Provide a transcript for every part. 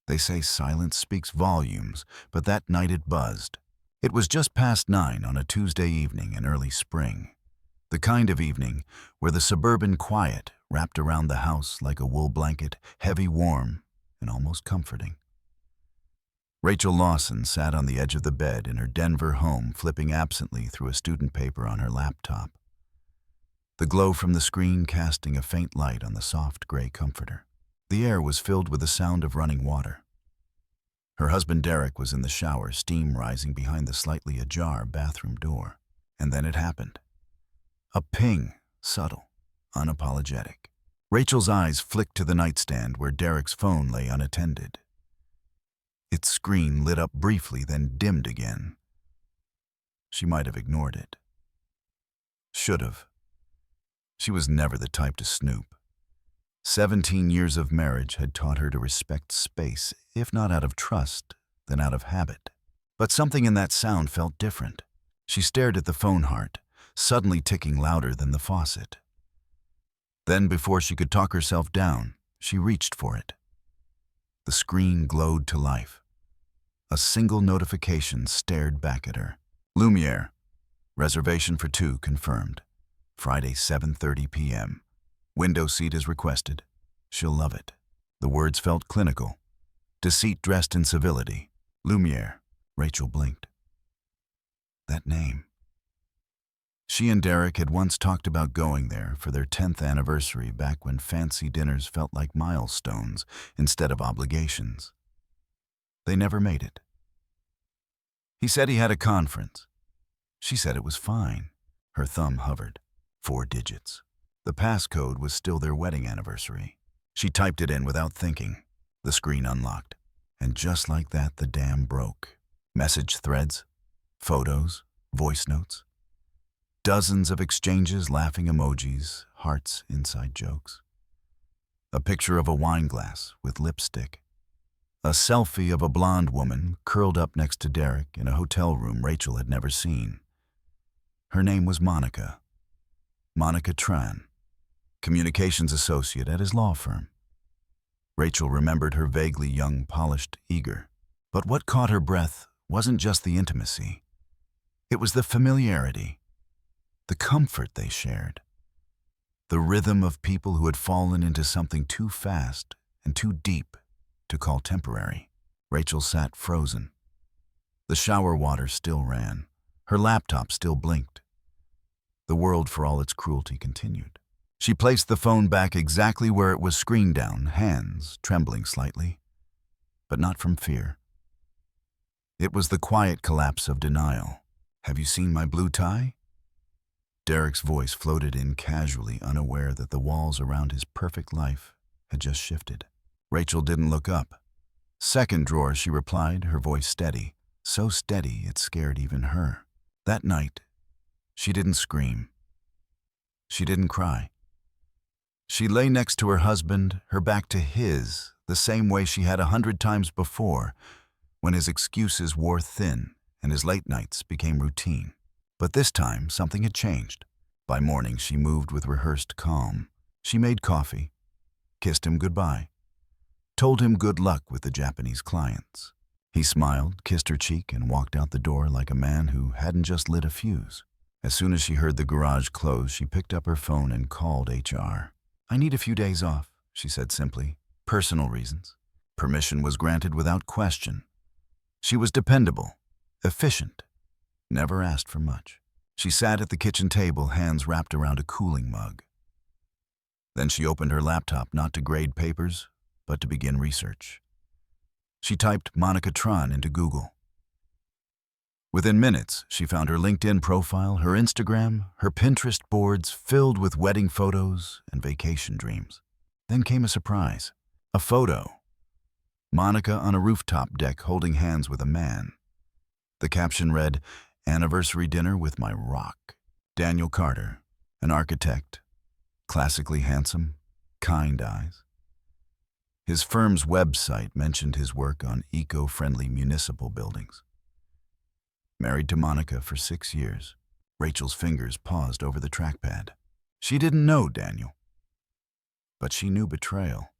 They say silence speaks volumes, but that night it buzzed. It was just past 9 on a Tuesday evening in early spring. The kind of evening where the suburban quiet wrapped around the house like a wool blanket, heavy, warm, and almost comforting. Rachel Lawson sat on the edge of the bed in her Denver home, flipping absently through a student paper on her laptop. The glow from the screen casting a faint light on the soft gray comforter. The air was filled with the sound of running water. Her husband Derek was in the shower, steam rising behind the slightly ajar bathroom door. And then it happened. A ping, subtle, unapologetic. Rachel's eyes flicked to the nightstand where Derek's phone lay unattended. Its screen lit up briefly, then dimmed again. She might have ignored it. Should have. She was never the type to snoop. 17 years of marriage had taught her to respect space, if not out of trust, then out of habit. But something in that sound felt different. She stared at the phone heart, suddenly ticking louder than the faucet. Then, before she could talk herself down, she reached for it. The screen glowed to life. A single notification stared back at her. Lumiere. Reservation for 2 confirmed. Friday, 7:30 p.m. Window seat is requested. She'll love it. The words felt clinical. Deceit dressed in civility. Lumiere. Rachel blinked. That name. She and Derek had once talked about going there for their 10th anniversary, back when fancy dinners felt like milestones instead of obligations. They never made it. He said he had a conference. She said it was fine. Her thumb hovered. 4 digits. The passcode was still their wedding anniversary. She typed it in without thinking. The screen unlocked. And just like that, the dam broke. Message threads, photos, voice notes. Dozens of exchanges, laughing emojis, hearts, inside jokes. A picture of a wine glass with lipstick. A selfie of a blonde woman curled up next to Derek in a hotel room Rachel had never seen. Her name was Monica. Monica Tran, communications associate at his law firm. Rachel remembered her vaguely young, polished, eager. But what caught her breath wasn't just the intimacy. It was the familiarity. The comfort they shared. The rhythm of people who had fallen into something too fast and too deep to call temporary. Rachel sat frozen. The shower water still ran. Her laptop still blinked. The world, for all its cruelty, continued. She placed the phone back exactly where it was screened down, hands trembling slightly, but not from fear. It was the quiet collapse of denial. Have you seen my blue tie? Derek's voice floated in casually, unaware that the walls around his perfect life had just shifted. Rachel didn't look up. Second drawer, she replied, her voice steady. So steady it scared even her. That night, she didn't scream. She didn't cry. She lay next to her husband, her back to his, the same way she had 100 times before, when his excuses wore thin and his late nights became routine. But this time, something had changed. By morning, she moved with rehearsed calm. She made coffee, kissed him goodbye, told him good luck with the Japanese clients. He smiled, kissed her cheek, and walked out the door like a man who hadn't just lit a fuse. As soon as she heard the garage close, she picked up her phone and called HR. I need a few days off, she said simply. Personal reasons. Permission was granted without question. She was dependable, efficient, never asked for much. She sat at the kitchen table, hands wrapped around a cooling mug. Then she opened her laptop not to grade papers, but to begin research. She typed Monica Tran into Google. Within minutes, she found her LinkedIn profile, her Instagram, her Pinterest boards filled with wedding photos and vacation dreams. Then came a surprise. A photo. Monica on a rooftop deck holding hands with a man. The caption read, Anniversary dinner with my rock. Daniel Carter, an architect, classically handsome, kind eyes. His firm's website mentioned his work on eco-friendly municipal buildings. Married to Monica for 6 years, Rachel's fingers paused over the trackpad. She didn't know Daniel, but she knew betrayal.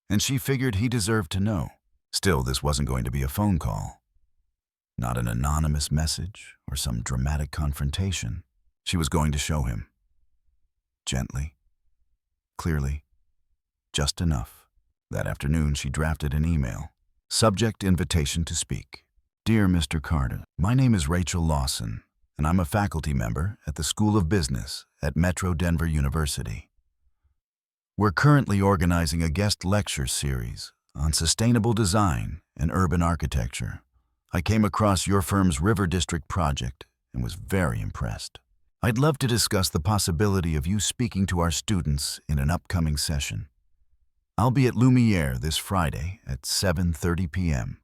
And she figured he deserved to know. Still, this wasn't going to be a phone call. Not an anonymous message or some dramatic confrontation. She was going to show him. Gently, clearly, just enough. That afternoon, she drafted an email. Subject: invitation to speak. Dear Mr. Carter, my name is Rachel Lawson, and I'm a faculty member at the School of Business at Metro Denver University. We're currently organizing a guest lecture series on sustainable design and urban architecture. I came across your firm's River District project and was very impressed. I'd love to discuss the possibility of you speaking to our students in an upcoming session. I'll be at Lumiere this Friday at 7:30 p.m.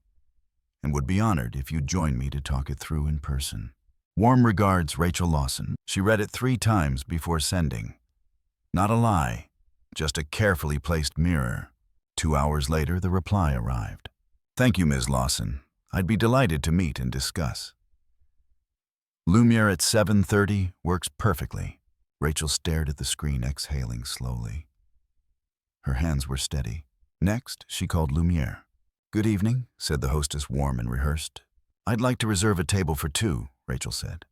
and would be honored if you'd join me to talk it through in person. Warm regards, Rachel Lawson. She read it 3 times before sending. Not a lie, just a carefully placed mirror. 2 hours later, the reply arrived. Thank you, Ms. Lawson. I'd be delighted to meet and discuss. Lumiere at 7:30 works perfectly. Rachel stared at the screen, exhaling slowly. Her hands were steady. Next, she called Lumiere. Good evening, said the hostess, warm and rehearsed. I'd like to reserve a table for 2, Rachel said.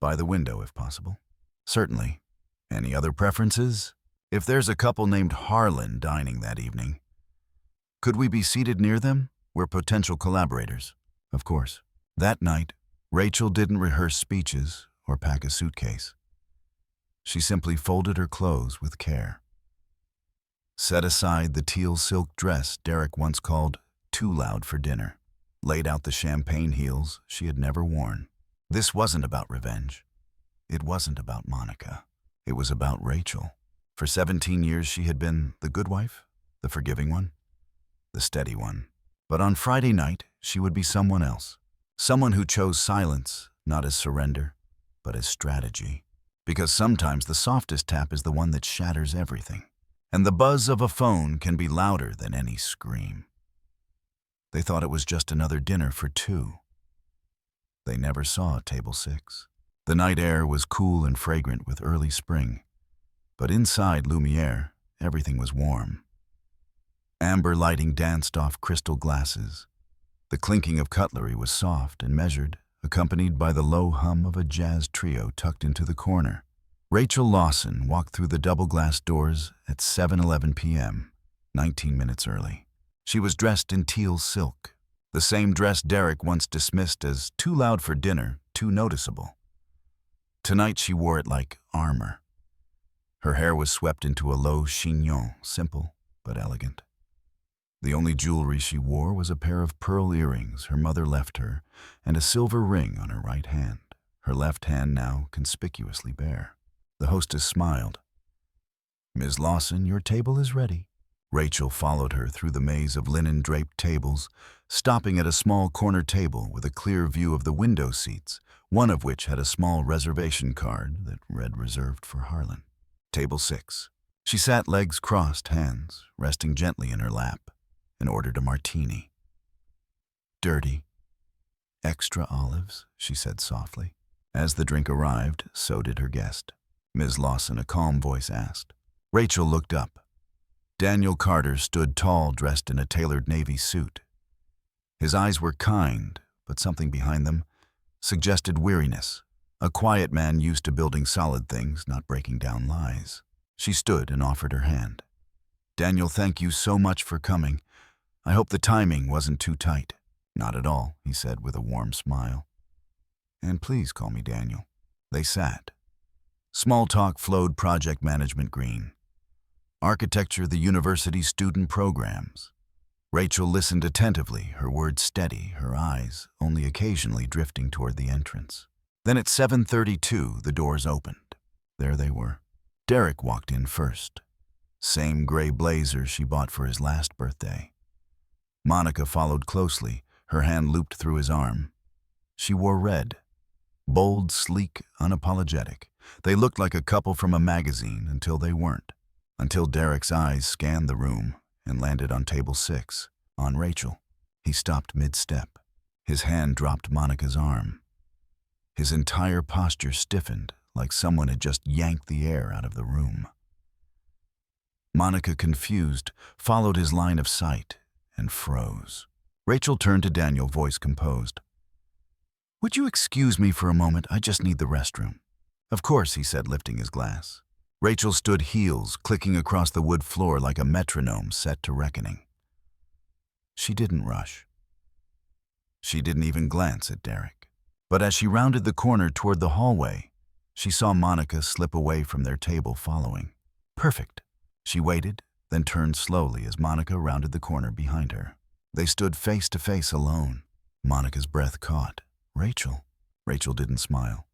By the window, if possible. Certainly. Any other preferences? If there's a couple named Harlan dining that evening, could we be seated near them? We're potential collaborators. Of course. That night, Rachel didn't rehearse speeches or pack a suitcase. She simply folded her clothes with care. Set aside the teal silk dress Derek once called too loud for dinner. Laid out the champagne heels she had never worn. This wasn't about revenge. It wasn't about Monica. It was about Rachel. For 17 years she had been the good wife, the forgiving one, the steady one. But on Friday night, she would be someone else. Someone who chose silence, not as surrender, but as strategy. Because sometimes the softest tap is the one that shatters everything. And the buzz of a phone can be louder than any scream. They thought it was just another dinner for 2. They never saw table 6. The night air was cool and fragrant with early spring. But inside Lumiere, everything was warm. Amber lighting danced off crystal glasses. The clinking of cutlery was soft and measured, accompanied by the low hum of a jazz trio tucked into the corner. Rachel Lawson walked through the double-glass doors at 7:11 p.m., 19 minutes early. She was dressed in teal silk, the same dress Derek once dismissed as too loud for dinner, too noticeable. Tonight she wore it like armor. Her hair was swept into a low chignon, simple but elegant. The only jewelry she wore was a pair of pearl earrings her mother left her and a silver ring on her right hand, her left hand now conspicuously bare. The hostess smiled. Ms. Lawson, your table is ready. Rachel followed her through the maze of linen-draped tables, stopping at a small corner table with a clear view of the window seats, one of which had a small reservation card that read reserved for Harlan. Table 6. She sat legs crossed, hands resting gently in her lap, and ordered a martini. Dirty. Extra olives, she said softly. As the drink arrived, so did her guest. Ms. Lawson, a calm voice asked. Rachel looked up. Daniel Carter stood tall, dressed in a tailored navy suit. His eyes were kind, but something behind them suggested weariness. A quiet man used to building solid things, not breaking down lies. She stood and offered her hand. Daniel, thank you so much for coming. I hope the timing wasn't too tight. Not at all, he said with a warm smile. And please call me Daniel. They sat. Small talk flowed project management green. Architecture, the university student programs. Rachel listened attentively, her words steady, her eyes only occasionally drifting toward the entrance. Then at 7:32, the doors opened. There they were. Derek walked in first. Same gray blazer she bought for his last birthday. Monica followed closely, her hand looped through his arm. She wore red. Bold, sleek, unapologetic. They looked like a couple from a magazine until they weren't. Until Derek's eyes scanned the room and landed on table 6, on Rachel. He stopped mid-step. His hand dropped Monica's arm. His entire posture stiffened, like someone had just yanked the air out of the room. Monica, confused, followed his line of sight and froze. Rachel turned to Daniel, voice composed. "Would you excuse me for a moment? I just need the restroom." "Of course," he said, lifting his glass. Rachel stood, heels clicking across the wood floor like a metronome set to reckoning. She didn't rush. She didn't even glance at Derek. But as she rounded the corner toward the hallway, she saw Monica slip away from their table, following. Perfect. She waited, then turned slowly as Monica rounded the corner behind her. They stood face to face, alone. Monica's breath caught. "Rachel." Rachel didn't smile.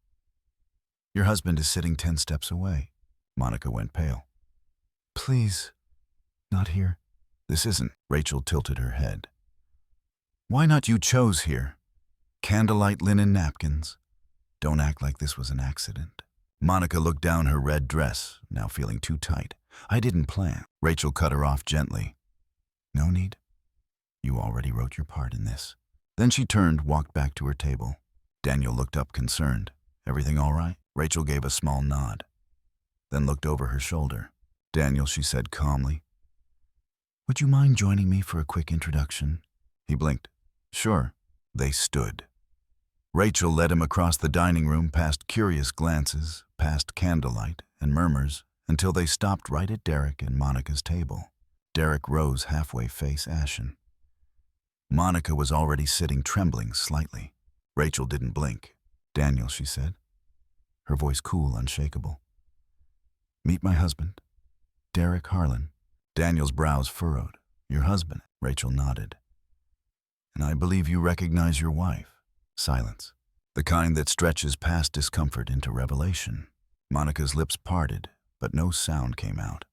"Your husband is sitting 10 steps away." Monica went pale. "Please, not here." "This isn't." Rachel tilted her head. "Why not? You chose here. Candlelight, linen napkins. Don't act like this was an accident." Monica looked down her red dress, now feeling too tight. "I didn't plan." Rachel cut her off gently. "No need. You already wrote your part in this." Then she turned, walked back to her table. Daniel looked up, concerned. "Everything all right?" Rachel gave a small nod, then looked over her shoulder. "Daniel," she said calmly, "would you mind joining me for a quick introduction?" He blinked. "Sure." They stood. Rachel led him across the dining room, past curious glances, past candlelight and murmurs, until they stopped right at Derek and Monica's table. Derek rose halfway, face ashen. Monica was already sitting, trembling slightly. Rachel didn't blink. "Daniel," she said, her voice cool, unshakable. "Meet my husband, Derek Harlan." Daniel's brows furrowed. "Your husband?" Rachel nodded. "And I believe you recognize your wife." Silence. The kind that stretches past discomfort into revelation. Monica's lips parted, but no sound came out.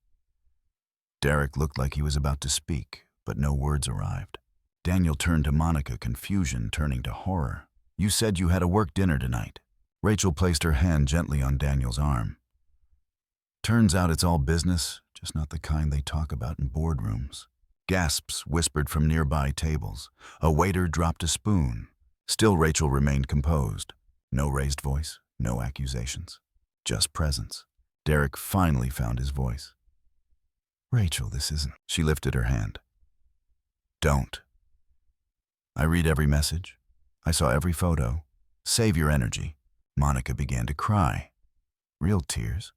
Derek looked like he was about to speak, but no words arrived. Daniel turned to Monica, confusion turning to horror. "You said you had a work dinner tonight." Rachel placed her hand gently on Daniel's arm. "Turns out it's all business, just not the kind they talk about in boardrooms." Gasps whispered from nearby tables. A waiter dropped a spoon. Still Rachel remained composed. No raised voice, no accusations. Just presence. Derek finally found his voice. "Rachel, this isn't..." She lifted her hand. "Don't. I read every message. I saw every photo. Save your energy." Monica began to cry. Real tears.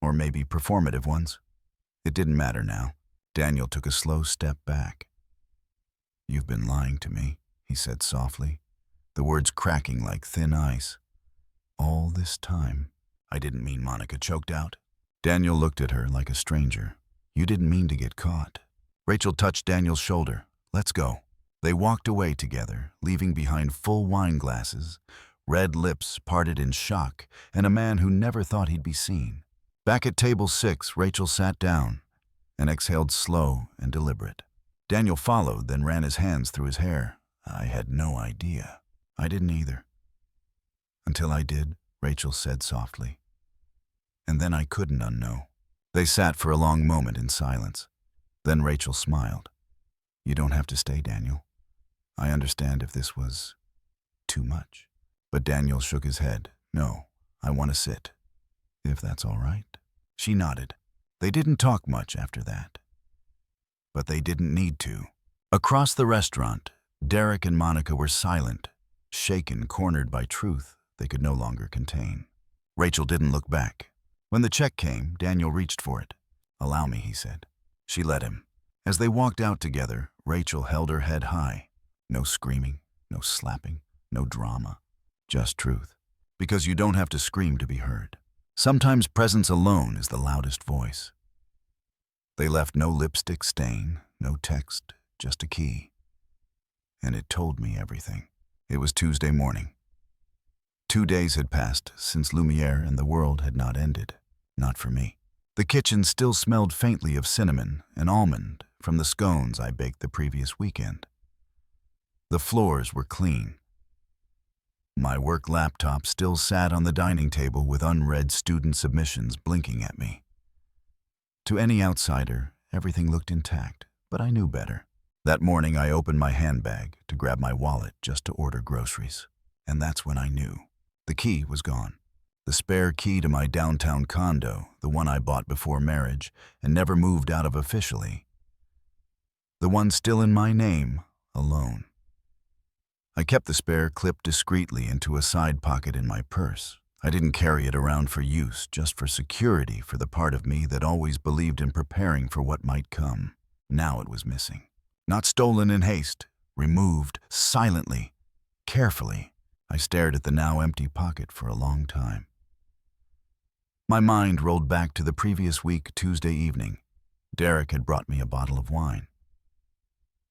Or maybe performative ones. It didn't matter now. Daniel took a slow step back. "You've been lying to me," he said softly, the words cracking like thin ice. "All this time." "I didn't mean," Monica choked out. Daniel looked at her like a stranger. "You didn't mean to get caught." Rachel touched Daniel's shoulder. "Let's go." They walked away together, leaving behind full wine glasses, red lips parted in shock, and a man who never thought he'd be seen. Back at table 6, Rachel sat down and exhaled, slow and deliberate. Daniel followed, then ran his hands through his hair. "I had no idea." "I didn't either." "Until I did," Rachel said softly. "And then I couldn't unknow." They sat for a long moment in silence. Then Rachel smiled. "You don't have to stay, Daniel. I understand if this was too much." But Daniel shook his head. "No, I want to sit, if that's all right." She nodded. They didn't talk much after that. But they didn't need to. Across the restaurant, Derek and Monica were silent, shaken, cornered by truth they could no longer contain. Rachel didn't look back. When the check came, Daniel reached for it. "Allow me," he said. She let him. As they walked out together, Rachel held her head high. No screaming, no slapping, no drama. Just truth. Because you don't have to scream to be heard. Sometimes presence alone is the loudest voice. They left no lipstick stain, no text, just a key. And it told me everything. It was Tuesday morning. 2 days had passed since Lumiere and the world had not ended. Not for me. The kitchen still smelled faintly of cinnamon and almond from the scones I baked the previous weekend. The floors were clean. My work laptop still sat on the dining table with unread student submissions blinking at me. To any outsider, everything looked intact, but I knew better. That morning I opened my handbag to grab my wallet just to order groceries. And that's when I knew. The key was gone. The spare key to my downtown condo, the one I bought before marriage and never moved out of officially. the one still in my name, alone. I kept the spare clip discreetly into a side pocket in my purse. I didn't carry it around for use, just for security for the part of me that always believed in preparing for what might come. Now it was missing. Not stolen in haste, removed silently, carefully. I stared at the now empty pocket for a long time. My mind rolled back to the previous week, Tuesday evening. Derek had brought me a bottle of wine.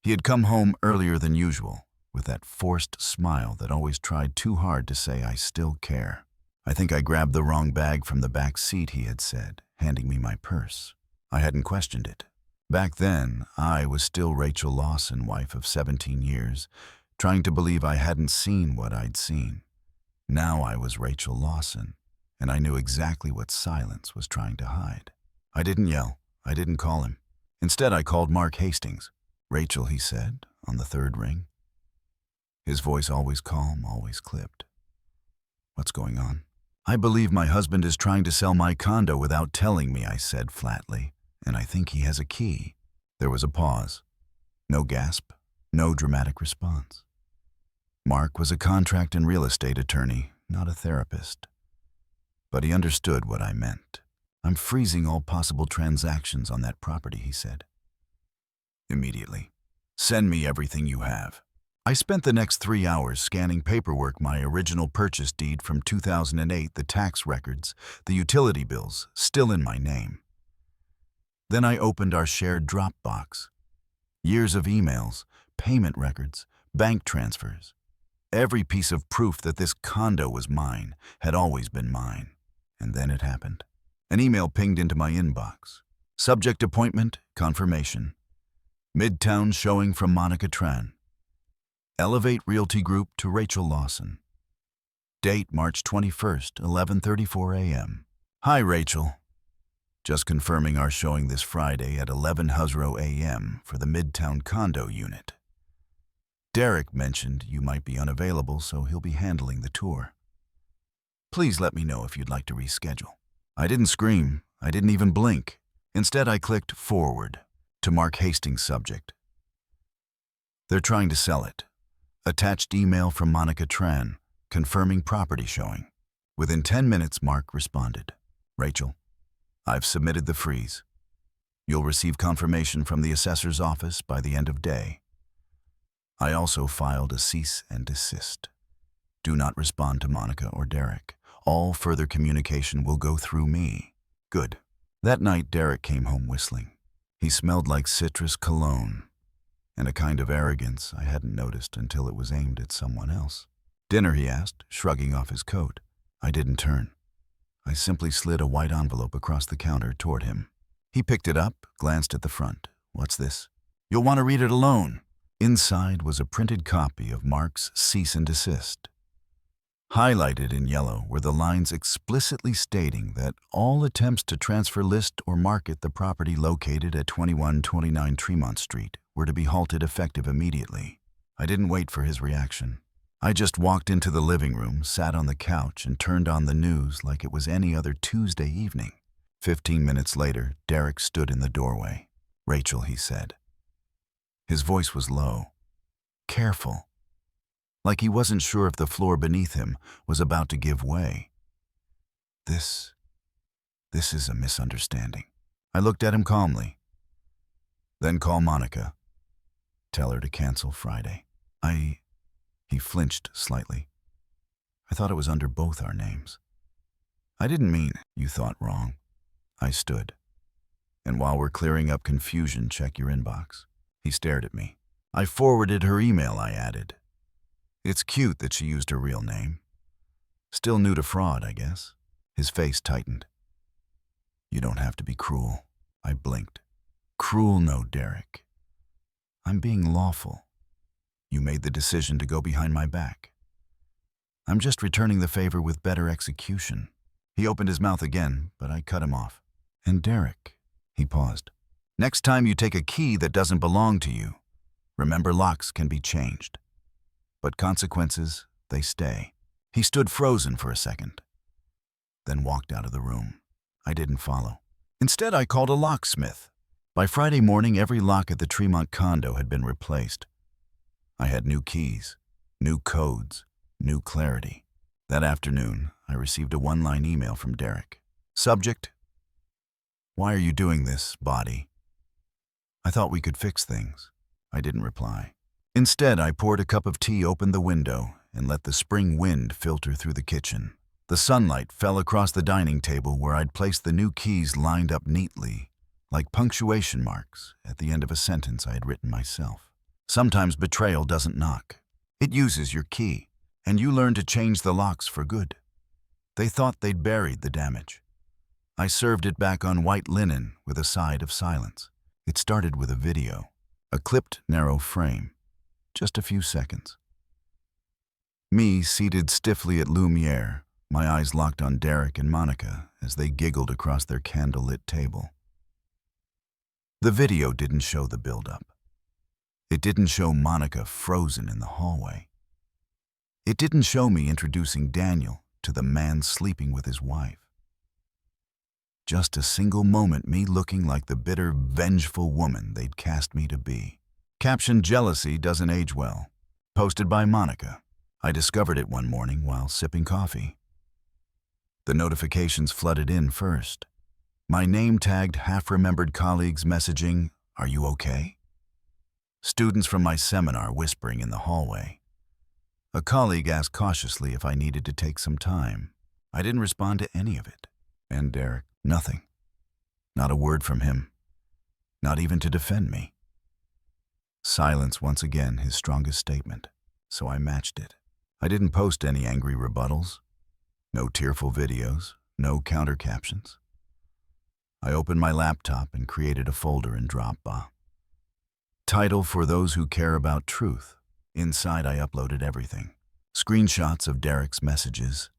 He had come home earlier than usual, with that forced smile that always tried too hard to say I still care. I think I grabbed the wrong bag from the back seat, he had said, handing me my purse. I hadn't questioned it. Back then, I was still Rachel Lawson, wife of 17 years, trying to believe I hadn't seen what I'd seen. Now I was Rachel Lawson, and I knew exactly what silence was trying to hide. I didn't yell. I didn't call him. Instead, I called Mark Hastings. "Rachel," he said, on the third ring. His voice always calm, always clipped. "What's going on?" "I believe my husband is trying to sell my condo without telling me," I said flatly, "and I think he has a key." There was a pause. No gasp, no dramatic response. Mark was a contract and real estate attorney, not a therapist. But he understood what I meant. "I'm freezing all possible transactions on that property," he said. "Immediately. Send me everything you have." I spent the next 3 hours scanning paperwork, my original purchase deed from 2008, the tax records, the utility bills, still in my name. Then I opened our shared Dropbox. Years of emails, payment records, bank transfers. Every piece of proof that this condo was mine had always been mine. And then it happened. An email pinged into my inbox. Subject: appointment, confirmation. Midtown showing from Monica Tran. Elevate Realty Group to Rachel Lawson. Date: March 21st, 11:34 a.m. Hi, Rachel. Just confirming our showing this Friday at 11:00 a.m. for the Midtown condo unit. Derek mentioned you might be unavailable, so he'll be handling the tour. Please let me know if you'd like to reschedule. I didn't scream. I didn't even blink. Instead, I clicked forward to Mark Hastings' subject. They're trying to sell it. Attached email from Monica Tran, confirming property showing. Within 10 minutes, Mark responded. Rachel, I've submitted the freeze. You'll receive confirmation from the assessor's office by the end of day. I also filed a cease and desist. Do not respond to Monica or Derek. All further communication will go through me. Good. That night, Derek came home whistling. He smelled like citrus cologne, and a kind of arrogance I hadn't noticed until it was aimed at someone else. Dinner, he asked, shrugging off his coat. I didn't turn. I simply slid a white envelope across the counter toward him. He picked it up, glanced at the front. What's this? You'll want to read it alone. Inside was a printed copy of Mark's cease and desist. Highlighted in yellow were the lines explicitly stating that all attempts to transfer, list, or market the property located at 2129 Tremont Street were to be halted effective immediately. I didn't wait for his reaction. I just walked into the living room, sat on the couch, and turned on the news like it was any other Tuesday evening. 15 minutes later, Derek stood in the doorway. Rachel, he said. His voice was low, careful, like he wasn't sure if the floor beneath him was about to give way. This is a misunderstanding. I looked at him calmly. Then call Monica. Tell her to cancel Friday. He flinched slightly. I thought it was under both our names. I didn't mean you thought wrong. I stood. And while we're clearing up confusion, check your inbox. He stared at me. I forwarded her email, I added. It's cute that she used her real name. Still new to fraud, I guess. His face tightened. You don't have to be cruel. I blinked. Cruel, no, Derek. I'm being lawful. You made the decision to go behind my back. I'm just returning the favor with better execution. He opened his mouth again, but I cut him off. And Derek, he paused. Next time you take a key that doesn't belong to you, remember locks can be changed. But consequences, they stay. He stood frozen for a second, then walked out of the room. I didn't follow. Instead, I called a locksmith. By Friday morning, every lock at the Tremont condo had been replaced. I had new keys, new codes, new clarity. That afternoon, I received a one-line email from Derek. Subject: "Why are you doing this, body? I thought we could fix things." I didn't reply. Instead, I poured a cup of tea, opened the window, and let the spring wind filter through the kitchen. The sunlight fell across the dining table where I'd placed the new keys lined up neatly, like punctuation marks at the end of a sentence I had written myself. Sometimes betrayal doesn't knock. It uses your key, and you learn to change the locks for good. They thought they'd buried the damage. I served it back on white linen with a side of silence. It started with a video, a clipped, narrow frame, just a few seconds. Me seated stiffly at Lumiere, my eyes locked on Derek and Monica as they giggled across their candlelit table. The video didn't show the buildup. It didn't show Monica frozen in the hallway. It didn't show me introducing Daniel to the man sleeping with his wife. Just a single moment, me looking like the bitter, vengeful woman they'd cast me to be. Captioned "Jealousy doesn't age well." Posted by Monica. I discovered it one morning while sipping coffee. The notifications flooded in first. My name-tagged, half-remembered colleagues messaging, "Are you okay?" Students from my seminar whispering in the hallway. A colleague asked cautiously if I needed to take some time. I didn't respond to any of it. And Derek, nothing. Not a word from him. Not even to defend me. Silence once again, his strongest statement. So I matched it. I didn't post any angry rebuttals. No tearful videos. No counter captions. I opened my laptop and created a folder in Dropbox. Title: "For Those Who Care About Truth." Inside, I uploaded everything. Screenshots of Derek's messages.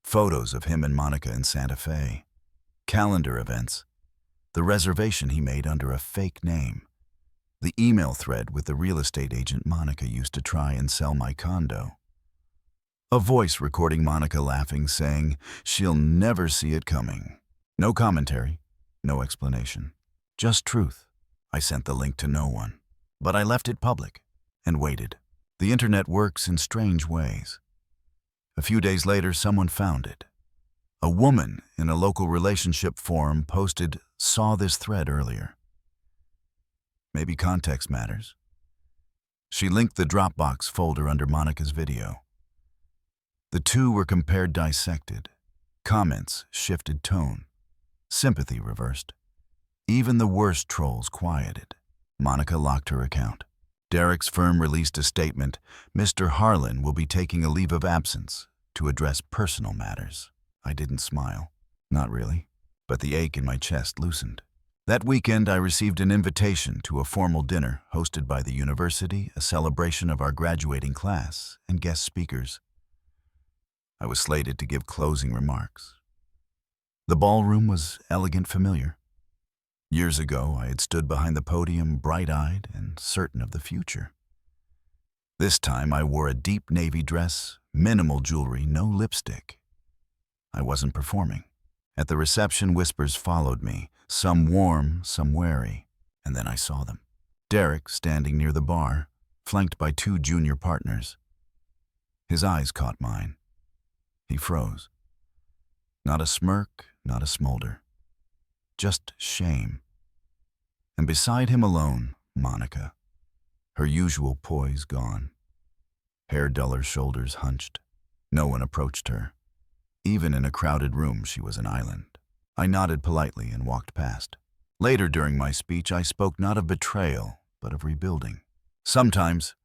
Photos of him and Monica in Santa Fe. Calendar events. The reservation he made under a fake name. The email thread with the real estate agent Monica used to try and sell my condo. A voice recording Monica laughing, saying she'll never see it coming. No commentary, no explanation. Just truth. I sent the link to no one. But I left it public and waited. The internet works in strange ways. A few days later, someone found it. A woman in a local relationship forum posted, "Saw this thread earlier." Maybe context matters. She linked the Dropbox folder under Monica's video. The two were compared, dissected. Comments shifted tone. Sympathy reversed. Even the worst trolls quieted. Monica locked her account. Derek's firm released a statement: "Mr. Harlan will be taking a leave of absence to address personal matters." I didn't smile. Not really. But the ache in my chest loosened. That weekend, I received an invitation to a formal dinner hosted by the university, a celebration of our graduating class, and guest speakers. I was slated to give closing remarks. The ballroom was elegant, familiar. Years ago, I had stood behind the podium, bright-eyed and certain of the future. This time, I wore a deep navy dress, minimal jewelry, no lipstick. I wasn't performing. At the reception, whispers followed me, some warm, some wary, and then I saw them. Derek standing near the bar, flanked by two junior partners. His eyes caught mine. He froze. Not a smirk, not a smolder. Just shame. And beside him alone, Monica, her usual poise gone. Hair duller, shoulders hunched. No one approached her. Even in a crowded room, she was an island. I nodded politely and walked past. Later during my speech, I spoke not of betrayal, but of rebuilding. Sometimes,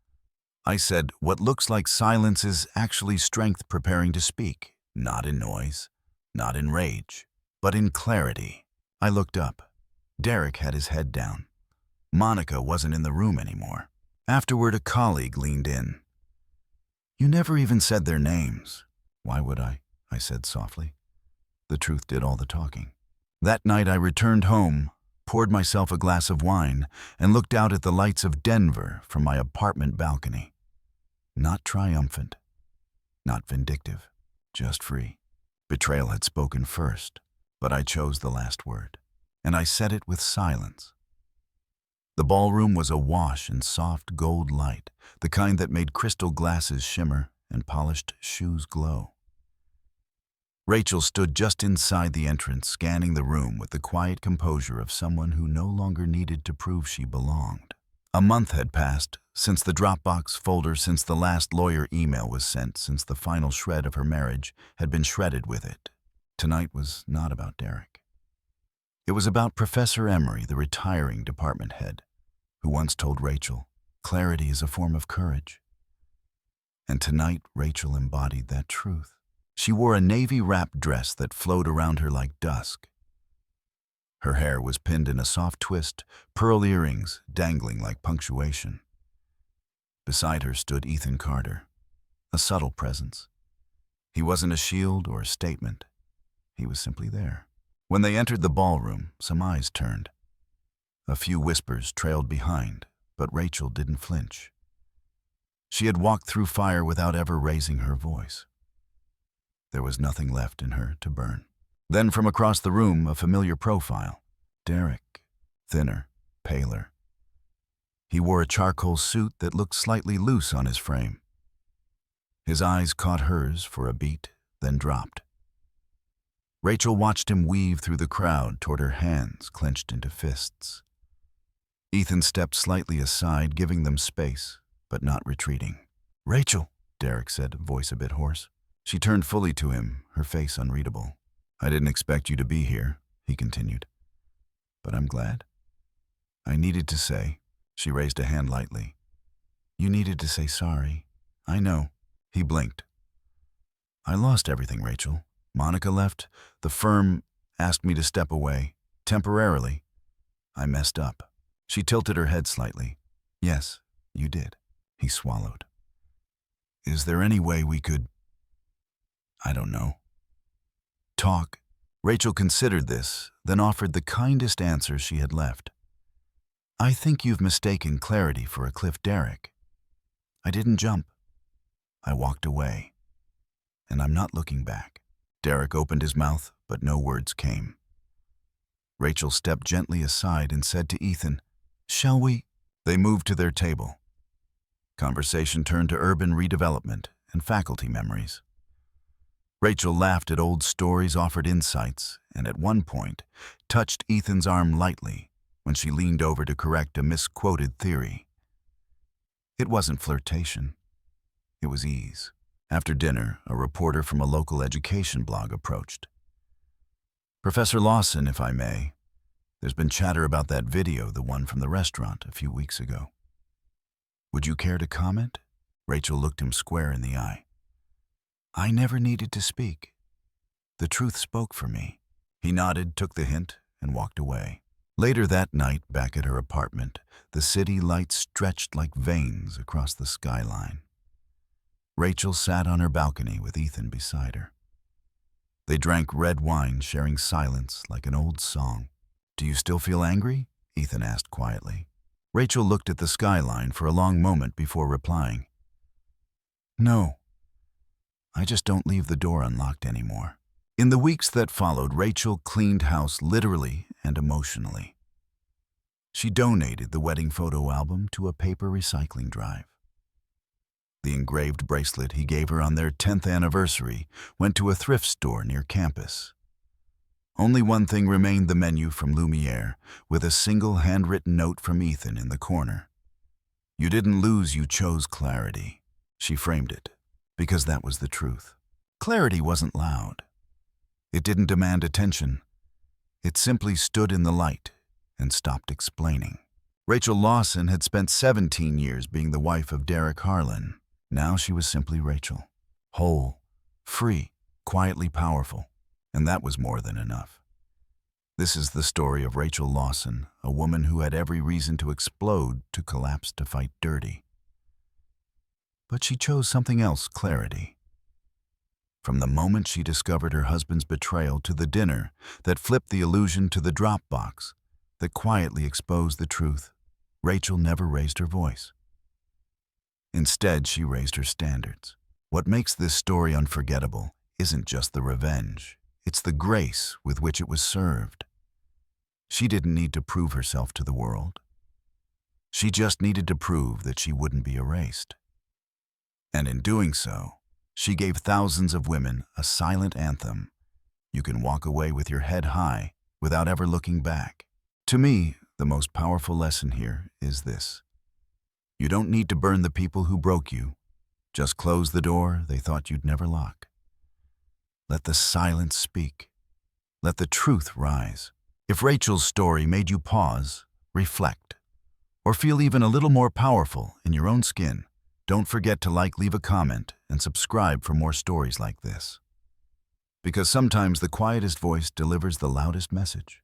I said, what looks like silence is actually strength preparing to speak, not in noise, not in rage, but in clarity. I looked up. Derek had his head down. Monica wasn't in the room anymore. Afterward, a colleague leaned in. "You never even said their names." "Why would I?" I said softly. The truth did all the talking. That night I returned home, poured myself a glass of wine, and looked out at the lights of Denver from my apartment balcony. Not triumphant, not vindictive, just free. Betrayal had spoken first, but I chose the last word. and I said it with silence. The ballroom was awash in soft gold light, the kind that made crystal glasses shimmer and polished shoes glow. Rachel stood just inside the entrance, scanning the room with the quiet composure of someone who no longer needed to prove she belonged. A month had passed since the Dropbox folder, since the last lawyer email was sent, since the final shred of her marriage had been shredded with it. Tonight was not about Derek. It was about Professor Emery, the retiring department head, who once told Rachel, "Clarity is a form of courage." And tonight, Rachel embodied that truth. She wore a navy-wrapped dress that flowed around her like dusk. Her hair was pinned in a soft twist, pearl earrings dangling like punctuation. Beside her stood Ethan Carter, a subtle presence. He wasn't a shield or a statement. He was simply there. When they entered the ballroom, some eyes turned. A few whispers trailed behind, but Rachel didn't flinch. She had walked through fire without ever raising her voice. There was nothing left in her to burn. Then from across the room, a familiar profile. Derek, thinner, paler. He wore a charcoal suit that looked slightly loose on his frame. His eyes caught hers for a beat, then dropped. Rachel watched him weave through the crowd toward her hands clenched into fists. Ethan stepped slightly aside, giving them space, but not retreating. "Rachel," Derek said, voice a bit hoarse. She turned fully to him, her face unreadable. "I didn't expect you to be here," he continued. "But I'm glad. I needed to say," she raised a hand lightly. "You needed to say sorry. I know." He blinked. "I lost everything, Rachel. Monica left. The firm asked me to step away, temporarily. I messed up." She tilted her head slightly. "Yes, you did." He swallowed. "Is there any way we could, I don't know, talk?" Rachel considered this, then offered the kindest answer she had left. "I think you've mistaken clarity for a cliff, Derek. I didn't jump. I walked away. And I'm not looking back." Derek opened his mouth, but no words came. Rachel stepped gently aside and said to Ethan, "Shall we?" They moved to their table. Conversation turned to urban redevelopment and faculty memories. Rachel laughed at old stories, offered insights, and at one point touched Ethan's arm lightly when she leaned over to correct a misquoted theory. It wasn't flirtation. It was ease. After dinner, a reporter from a local education blog approached. "Professor Lawson, if I may, there's been chatter about that video, the one from the restaurant a few weeks ago. Would you care to comment?" Rachel looked him square in the eye. "I never needed to speak. The truth spoke for me." He nodded, took the hint, and walked away. Later that night, back at her apartment, the city lights stretched like veins across the skyline. Rachel sat on her balcony with Ethan beside her. They drank red wine, sharing silence like an old song. "Do you still feel angry?" Ethan asked quietly. Rachel looked at the skyline for a long moment before replying. "No. I just don't leave the door unlocked anymore." In the weeks that followed, Rachel cleaned house literally and emotionally. She donated the wedding photo album to a paper recycling drive. The engraved bracelet he gave her on their 10th anniversary went to a thrift store near campus. Only one thing remained: the menu from Lumiere, with a single handwritten note from Ethan in the corner. "You didn't lose, you chose clarity." She framed it, because that was the truth. Clarity wasn't loud. It didn't demand attention. It simply stood in the light and stopped explaining. Rachel Lawson had spent 17 years being the wife of Derek Harlan. Now she was simply Rachel. Whole, free, quietly powerful. And that was more than enough. This is the story of Rachel Lawson, a woman who had every reason to explode, to collapse, to fight dirty. But she chose something else: clarity. From the moment she discovered her husband's betrayal, to the dinner that flipped the illusion, to the Dropbox that quietly exposed the truth, Rachel never raised her voice. Instead, she raised her standards. What makes this story unforgettable isn't just the revenge, it's the grace with which it was served. She didn't need to prove herself to the world. She just needed to prove that she wouldn't be erased. And in doing so, she gave thousands of women a silent anthem. You can walk away with your head high without ever looking back. To me, the most powerful lesson here is this. You don't need to burn the people who broke you. Just close the door they thought you'd never lock. Let the silence speak. Let the truth rise. If Rachel's story made you pause, reflect, or feel even a little more powerful in your own skin, don't forget to leave a comment, and subscribe for more stories like this. Because sometimes the quietest voice delivers the loudest message.